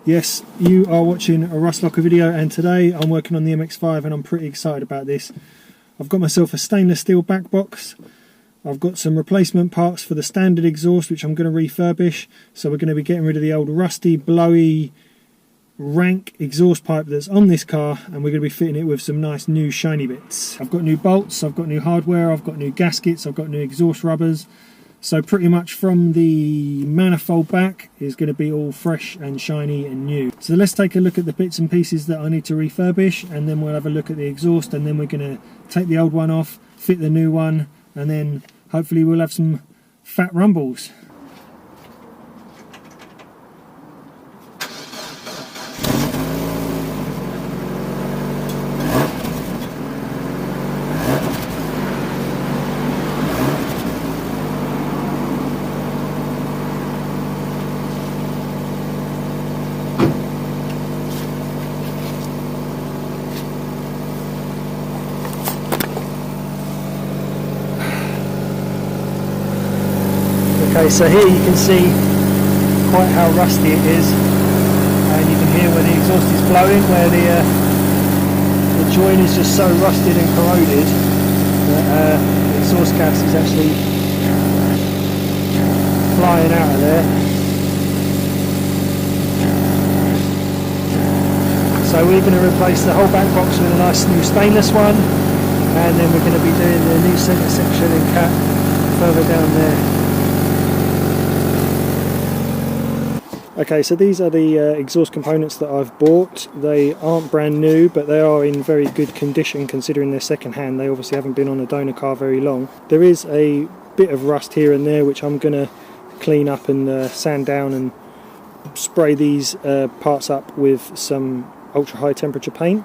Yes, you are watching a Rust Locker video, and today I'm working on the MX5 and I'm pretty excited about this. I've got myself a stainless steel back box. I've got some replacement parts for the standard exhaust which I'm going to refurbish. So we're going to be getting rid of the old rusty, blowy, rank exhaust pipe that's on this car, and we're going to be fitting it with some nice new shiny bits. I've got new bolts, I've got new hardware, I've got new gaskets, I've got new exhaust rubbers. So pretty much from the manifold back is going to be all fresh and shiny and new. So let's take a look at the bits and pieces that I need to refurbish, and then we'll have a look at the exhaust, and then we're going to take the old one off, fit the new one, and then hopefully we'll have some fat rumbles. Okay, so here you can see quite how rusty it is, and you can hear where the exhaust is blowing, where the joint is just so rusted and corroded that the exhaust gas is actually flying out of there. So we're going to replace the whole back box with a nice new stainless one, and then we're going to be doing the new centre section and cat further down there. Okay, so these are the exhaust components that I've bought. They aren't brand new, but they are in very good condition considering they're second hand. They obviously haven't been on a donor car very long. There is a bit of rust here and there which I'm going to clean up and sand down and spray these parts up with some ultra high temperature paint.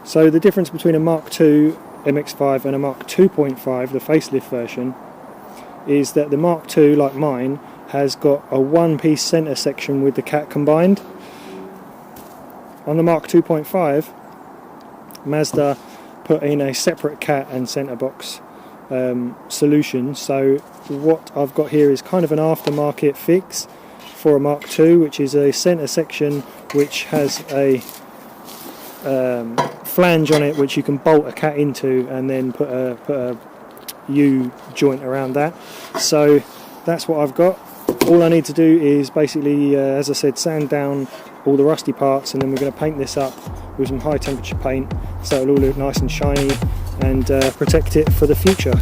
So the difference between a Mark II MX5 and a Mark 2.5, the facelift version, is that the Mark II, like mine, has got a one-piece centre section with the cat combined. On the Mark 2.5, Mazda put in a separate cat and centre box solution. So what I've got here is kind of an aftermarket fix for a Mark II, which is a centre section which has a flange on it which you can bolt a cat into, and then put a U joint around that. So that's what I've got. All I need to do is basically, as I said, sand down all the rusty parts, and then we're going to paint this up with some high temperature paint so it'll all look nice and shiny and protect it for the future.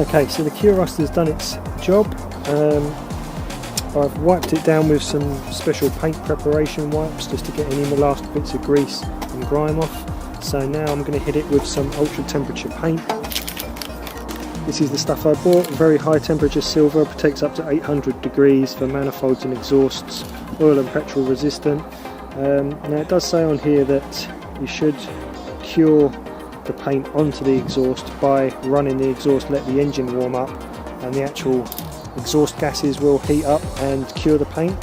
Okay, so the cure rust has done its job. I've wiped it down with some special paint preparation wipes just to get any of the last bits of grease and grime off. So now I'm going to hit it with some ultra temperature paint. This is the stuff I bought, very high temperature silver, protects up to 800 degrees for manifolds and exhausts, oil and petrol resistant. Now it does say on here that you should cure the paint onto the exhaust by running the exhaust, let the engine warm up, and the actual exhaust gases will heat up and cure the paint.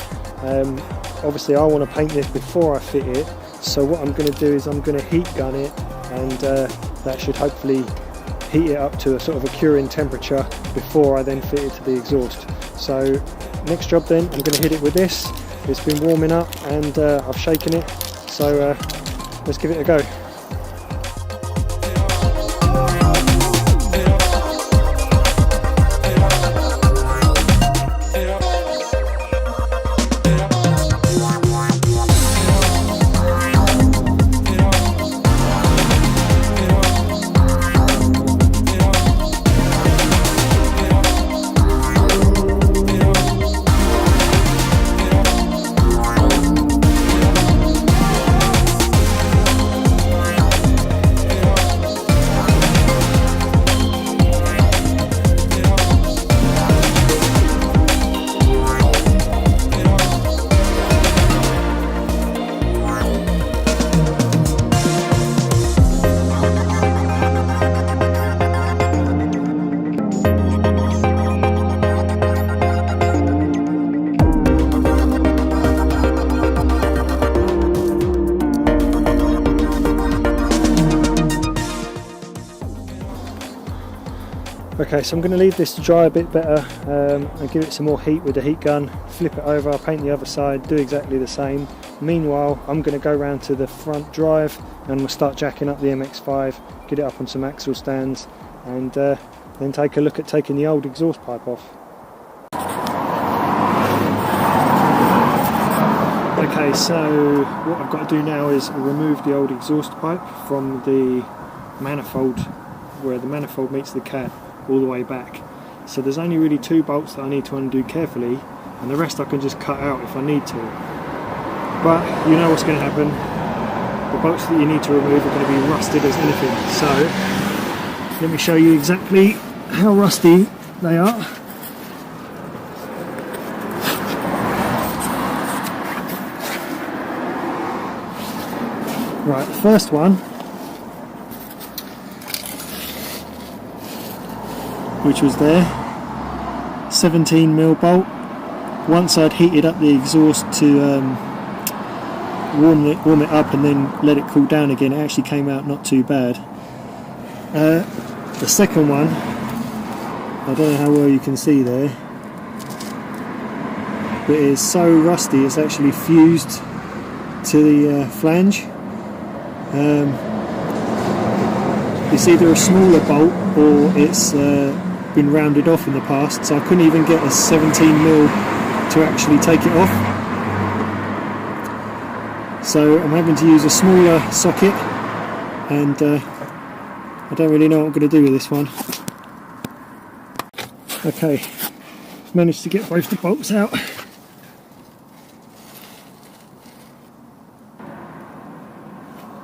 Obviously I want to paint this before I fit it, so what I'm going to do is I'm going to heat gun it, and that should hopefully heat it up to a sort of a curing temperature before I then fit it to the exhaust. So next job then, I'm going to hit it with this. It's been warming up and I've shaken it, so let's give it a go. Okay, so I'm going to leave this to dry a bit better and give it some more heat with the heat gun, flip it over, paint the other side, do exactly the same. Meanwhile, I'm going to go round to the front drive and we'll start jacking up the MX5, get it up on some axle stands, and then take a look at taking the old exhaust pipe off. Okay, so what I've got to do now is remove the old exhaust pipe from the manifold, where the manifold meets the cat, all the way back. So there's only really 2 bolts that I need to undo carefully, and the rest I can just cut out if I need to. But you know what's going to happen. The bolts that you need to remove are going to be rusted as anything. So let me show you exactly how rusty they are. Right, the first one, which was there, 17mm bolt. Once I'd heated up the exhaust to warm it up and then let it cool down again, it actually came out not too bad. The second one, I don't know how well you can see there, but it is so rusty it's actually fused to the flange. It's either a smaller bolt or it's been rounded off in the past, so I couldn't even get a 17mm to actually take it off. So I'm having to use a smaller socket, and I don't really know what I'm going to do with this one. Okay, managed to get both the bolts out.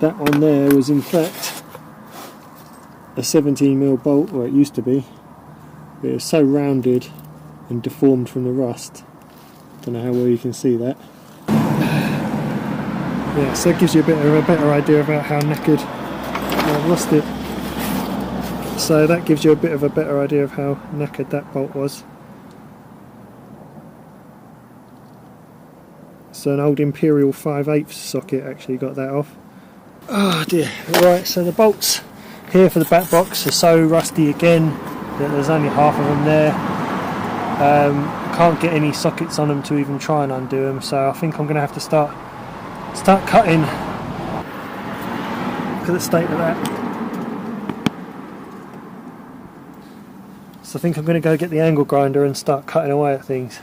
That one there was in fact a 17mm bolt, or it used to be. It was so rounded and deformed from the rust. Don't know how well you can see that. Yeah, so it gives you a better idea about how knackered I've lost it. So that gives you a bit of a better idea of how knackered that bolt was. So an old Imperial 5/8 socket actually got that off. Oh dear. Right, so the bolts here for the back box are so rusty again that there's only half of them there. Can't get any sockets on them to even try and undo them, so I think I'm going to have to start cutting. Look at the state of that. So I think I'm going to go get the angle grinder and start cutting away at things.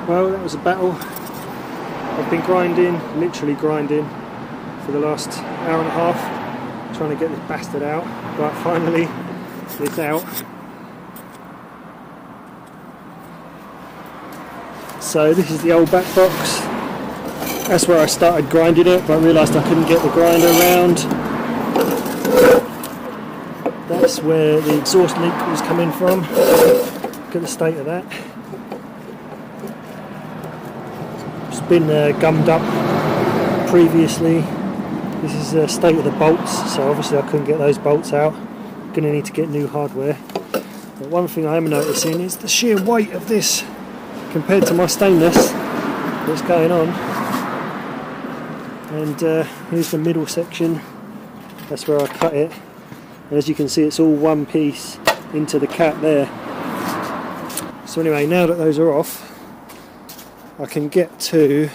Well, that was a battle. I've been grinding, literally grinding, for the last hour and a half, trying to get this bastard out, but finally it's out. So this is the old back box. That's where I started grinding it, but I realised I couldn't get the grinder around. That's where the exhaust leak was coming from. Look at the state of that. Been gummed up previously. This is the state of the bolts, so obviously I couldn't get those bolts out. going to need to get new hardware. But one thing I am noticing is the sheer weight of this compared to my stainless. What's going on? And here's the middle section. That's where I cut it. And as you can see, it's all one piece into the cat there. So anyway, now that those are off, I can get to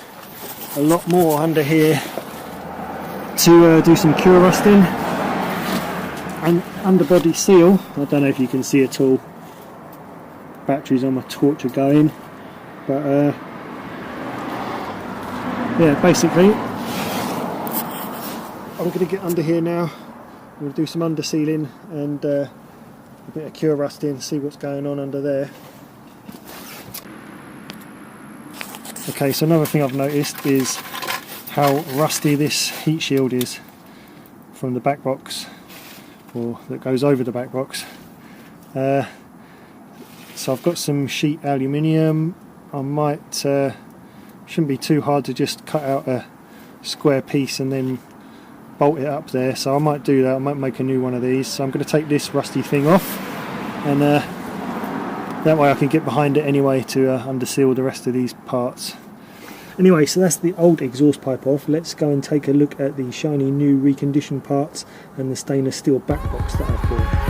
a lot more under here to do some cure rusting and underbody seal. I don't know if you can see at all. Batteries on my torch are going, but yeah, basically I'm going to get under here now. I'm going to do some under sealing and a bit of cure rusting, see what's going on under there. Okay, so another thing I've noticed is how rusty this heat shield is from the back box, or that goes over the back box. So I've got some sheet aluminium. I might, shouldn't be too hard to just cut out a square piece and then bolt it up there, so I might do that. I might make a new one of these. So I'm going to take this rusty thing off, and that way I can get behind it anyway to underseal the rest of these parts. Anyway, so that's the old exhaust pipe off. Let's go and take a look at the shiny new reconditioned parts and the stainless steel back box that I've bought.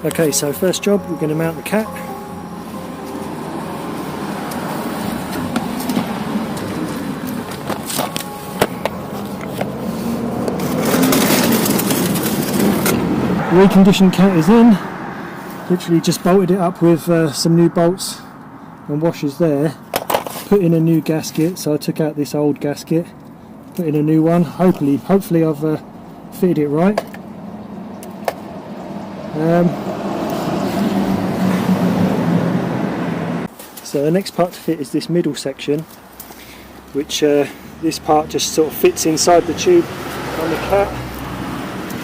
Okay, so first job, we're going to mount the cat. The reconditioned cat is in. Literally just bolted it up with some new bolts and washers there. Put in a new gasket, so I took out this old gasket, put in a new one. Hopefully I've fitted it right. So the next part to fit is this middle section, which this part just sort of fits inside the tube on the cat.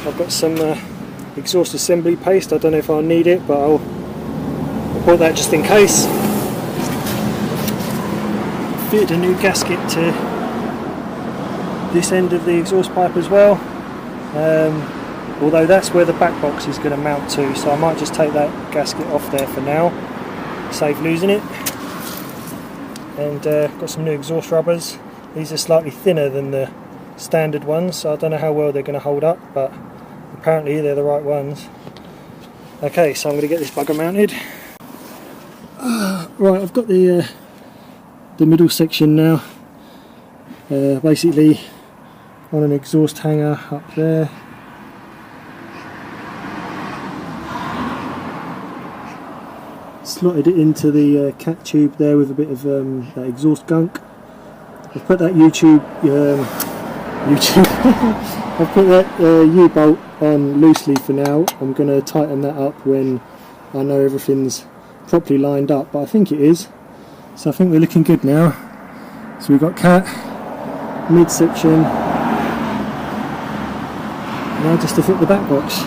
I've got some exhaust assembly paste. I don't know if I'll need it, but I'll put that just in case. Fitted a new gasket to this end of the exhaust pipe as well, although that's where the back box is going to mount to, so I might just take that gasket off there for now, save losing it. And got some new exhaust rubbers. These are slightly thinner than the standard ones, so I don't know how well they're going to hold up, but apparently they're the right ones. Okay, so I'm going to get this bugger mounted. Right, I've got the middle section now, basically on an exhaust hanger up there. Slotted it into the cat tube there with a bit of that exhaust gunk. I've put that I've put that U-bolt on loosely for now. I'm going to tighten that up when I know everything's properly lined up, but I think it is. So I think we're looking good now. So we've got cat, midsection, now just to fit the back box.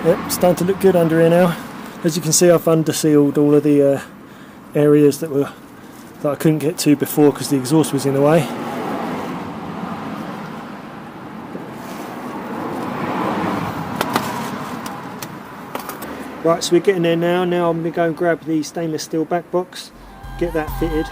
Yep, starting to look good under here now. As you can see, I've undersealed all of the areas that I couldn't get to before because the exhaust was in the way. Right, so we're getting there now. Now I'm going to go and grab the stainless steel back box, get that fitted.